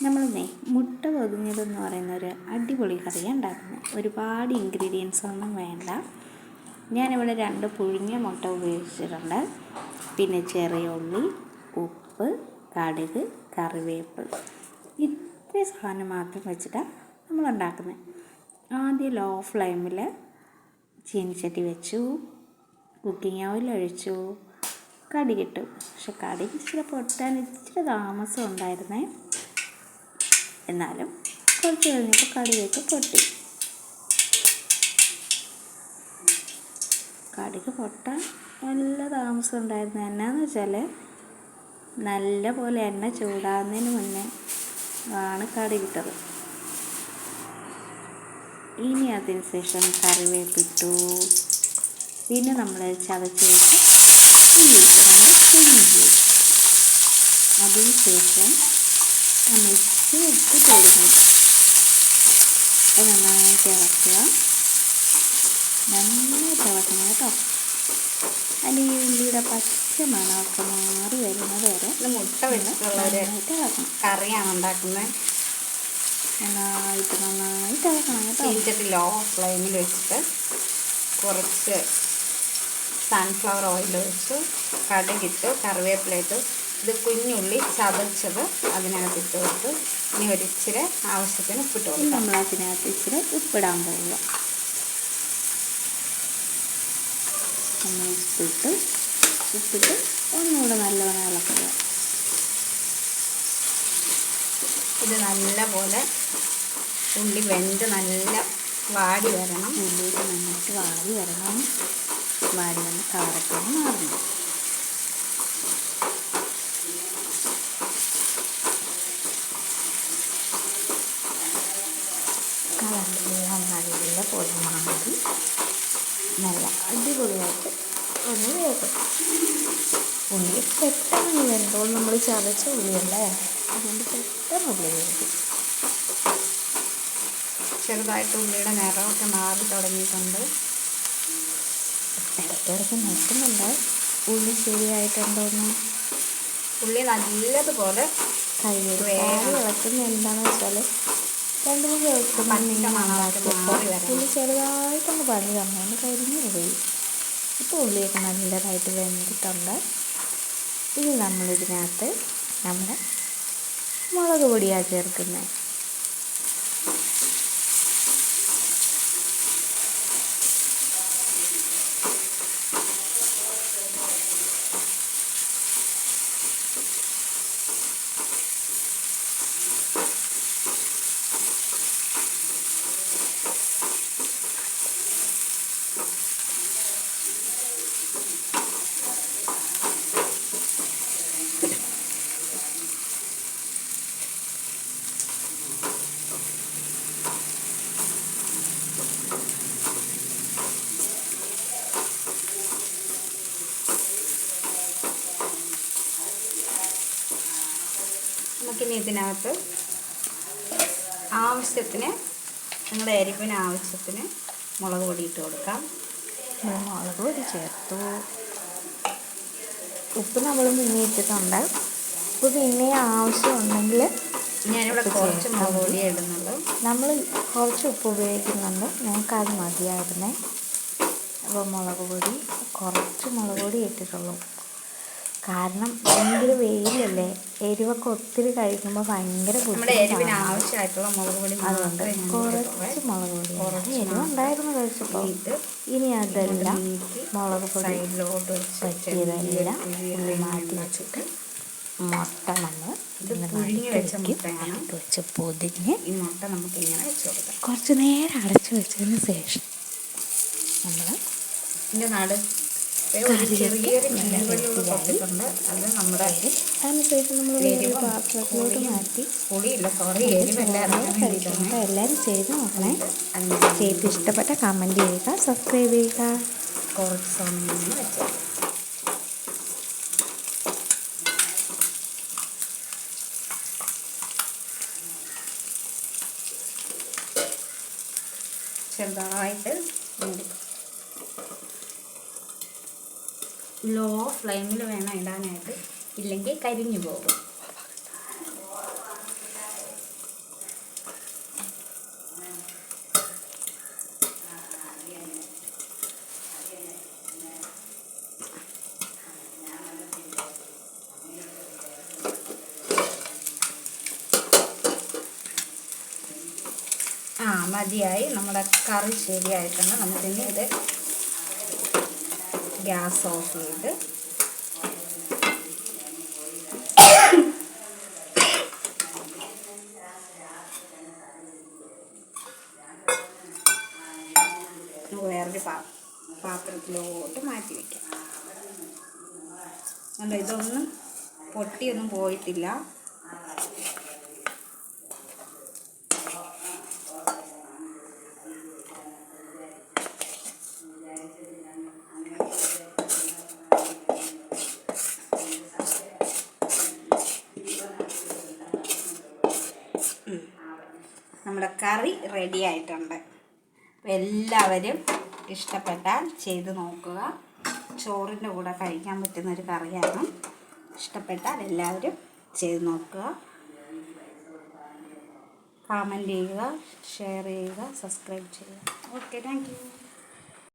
നമ്മളിന്നേ മുട്ട പൊതിഞ്ഞതെന്ന് പറയുന്ന ഒരു അടിപൊളി കറിയാണ് ഉണ്ടാക്കുന്നത്. ഒരുപാട് ഇൻഗ്രീഡിയൻസ് ഒന്നും വേണ്ട. ഞാനിവിടെ 2 പുഴുങ്ങിയ മുട്ട ഉപയോഗിച്ചിട്ടുണ്ട്. പിന്നെ ചെറിയ ഉള്ളി, ഉപ്പ്, കടുക്, കറിവേപ്പ്, ഇത്രയും സാധനം മാത്രം വെച്ചിട്ടാണ് നമ്മളുണ്ടാക്കുന്നത്. ആദ്യം ലോ ഫ്ലെയിമിൽ ചീനിച്ചട്ടി വെച്ചു, കുക്കിംഗ് ഓയിൽ ഒഴിച്ചു, കടുകിട്ടു. പക്ഷെ കടുക് ഇച്ചിരി പൊട്ടാൻ ഇച്ചിരി താമസം ഉണ്ടായിരുന്നേ. എന്നാലും കുറച്ച് കഴിഞ്ഞപ്പോൾ കടുകൊക്കെ പൊട്ടി. കടുക് പൊട്ടാൻ നല്ല താമസം ഉണ്ടായിരുന്നു. എന്നാന്ന് വെച്ചാൽ നല്ല പോലെ എണ്ണ ചൂടാകുന്നതിന് മുന്നേ ആണ് കടുകിട്ടത്. ഇനി അതിന് ശേഷം കറിവേപ്പിട്ടു. പിന്നെ നമ്മൾ ചതച്ച് വെച്ച ഉള്ളി. അതിന് ശേഷം നമ്മൾ ഇച്ചിരി ഉപ്പിട്ട് കൊടുക്കണം. നന്നായിട്ട് ഇളക്കുക. നന്നായിട്ട് ഇളക്കണം കേട്ടോ. അല്ലെങ്കിൽ ഈ ഉള്ളിയുടെ പച്ച മണമൊക്കെ മാറി വരുന്നത് വരെ മുട്ട വെച്ചിട്ടുള്ളൊരു കറിയാണ് ഉണ്ടാക്കുന്നത്. നന്നായിട്ട് ഇളക്കണം കേട്ടോ. ചീനിച്ചട്ടി ലോ ഫ്ലെയിമിൽ വെച്ചിട്ട് കുറച്ച് സൺഫ്ലവർ ഓയിൽ ഒഴിച്ചു, കടുകിട്ട്, കറിവേപ്പിലയിട്ട്, ഇത് കുഞ്ഞുള്ളി ചതച്ചത് അതിനകത്ത് ഇട്ട് കൊടുത്ത് ഇനി ഒരിച്ചിരി ആവശ്യത്തിന് ഉപ്പിട്ട് കൊടുക്കും. നമ്മൾ അതിനകത്ത് ഇച്ചിരി ഉപ്പിടാൻ പോവുക. നമ്മൾ ഉപ്പിട്ട് ഒന്നുകൂടെ നല്ലവണ്ണം ഇളക്കുക. ഇത് നല്ല പോലെ ഉള്ളി വെന്ത് നല്ല വാടി വരണം. ഉള്ളിയിട്ട് നന്നായിട്ട് വാടി വരണം. വാടി വന്ന് കളറൊക്കെ മാറണം. കളറെല്ലാം നല്ല പോലെ മാറി നല്ല അടിപൊളിയായിട്ട് ഒന്ന് വേഗം. ഉള്ളി പെട്ടെന്ന് വെന്തോൾ. നമ്മൾ ചതച്ച ഉള്ളിയല്ലേ, അതുകൊണ്ട് പെട്ടെന്ന് ഉള്ളി വേഗം. ചെറുതായിട്ട് ഉള്ളിയുടെ നിറമൊക്കെ മാറി തുടങ്ങിയിട്ടുണ്ട്. ഇടയ്ക്കിടയ്ക്ക് നോക്കുന്നുണ്ട് ഉള്ളി ശരിയായിട്ടുണ്ടോന്ന്. ഉള്ളി നല്ലതുപോലെ ഇളക്കുന്ന എന്താണെന്ന് വെച്ചാൽ 2-3 ഉള്ളി ചെറുതായിട്ടൊന്ന് പണി തന്നു കരിഞ്ഞു പോയി. ഇപ്പോൾ ഉള്ളിയൊക്കെ നല്ലതായിട്ട് വെന്തിട്ടുണ്ട്. ഇനി നമ്മളിതിനകത്ത് നമ്മുടെ മുളക് പൊടിയാണ് ചേർക്കുന്നത്. നമുക്കിനി ഇതിനകത്ത് ആവശ്യത്തിന്, നിങ്ങളുടെ എരിവിന് ആവശ്യത്തിന് മുളക് പൊടി ഇട്ട് കൊടുക്കാം. മുളക് പൊടി ചേർത്തു. ഉപ്പ് നമ്മൾ പിന്നെ ഇട്ടിട്ടുണ്ട്. ഉപ്പ് പിന്നെ ആവശ്യമുണ്ടെങ്കിൽ ഞാനിവിടെ കുറച്ച് മുളക് പൊടി ഇടുന്നുള്ളൂ. നമ്മൾ കുറച്ച് ഉപ്പ് ഉപയോഗിക്കുന്നുണ്ട്. ഞങ്ങൾക്കത് മതിയായിരുന്നേ. അപ്പോൾ കുറച്ച് മുളക് പൊടി ഇട്ടിട്ടുള്ളൂ. കാരണം ഭയങ്കര വെയിലല്ലേ, എരിവൊക്കെ ഒത്തിരി കഴിക്കുമ്പോൾ ഭയങ്കര ആവശ്യമായിട്ടുള്ള മുളക് പൊടി. അതുകൊണ്ട് കുറച്ച് മുളക് പൊടി. എരിവുണ്ടായിരുന്നു കഴിച്ചപ്പോൾ. ഇനി അതെല്ലാം മുളക് പൊടി പറ്റിയതെല്ലാം ഉള്ളി മാറ്റി വെച്ചിട്ട് മുട്ട നമ്മൾ വെച്ച് പൊതിഞ്ഞ് ഈ മുട്ട നമുക്ക് ഇങ്ങനെ വെച്ച് കൊടുക്കാം. കുറച്ച് നേരം അടച്ചു വെച്ചതിന് ശേഷം നമ്മൾ ചെറിയൊരു അത് നമ്മുടെ അതിനുശേഷം നമ്മൾ വേറെ പാത്രത്തിലോട്ട് മാറ്റി എല്ലാവരും ചെയ്ത് നോക്കണേ. ചെയ്ത് ഇഷ്ടപ്പെട്ട കമൻറ്റ് ചെയ്യുക, സബ്സ്ക്രൈബ് ചെയ്യുക. കുറച്ച് സമയം വെച്ച് ചെറുതായിട്ട് ലോ ഫ്ലെയിമിൽ വേണം ഇടാനായിട്ട്, ഇല്ലെങ്കിൽ കരിഞ്ഞു പോകും. മതിയായി. നമ്മുടെ കറി ശരിയായിട്ടുണ്ട്. നമുക്കിനി ഇത് ഗ്യാസ് ഓഫ് ചെയ്ത് വേറൊരു പാത്രത്തിലോട്ട് മാറ്റി വയ്ക്കാം. അല്ല, ഇതൊന്നും പൊട്ടിയൊന്നും പോയിട്ടില്ല. നമ്മുടെ കറി റെഡി ആയിട്ടുണ്ട്. എല്ലാവരും ഇഷ്ടപ്പെട്ടാൽ ചെയ്ത് നോക്കുക. ചോറിൻ്റെ കൂടെ കഴിക്കാൻ പറ്റുന്നൊരു കറിയാണ്. ഇഷ്ടപ്പെട്ടാൽ എല്ലാവരും ചെയ്ത് നോക്കുക. കമൻറ്റ് ചെയ്യുക, ഷെയർ ചെയ്യുക, സബ്സ്ക്രൈബ് ചെയ്യുക. Okay, thank you.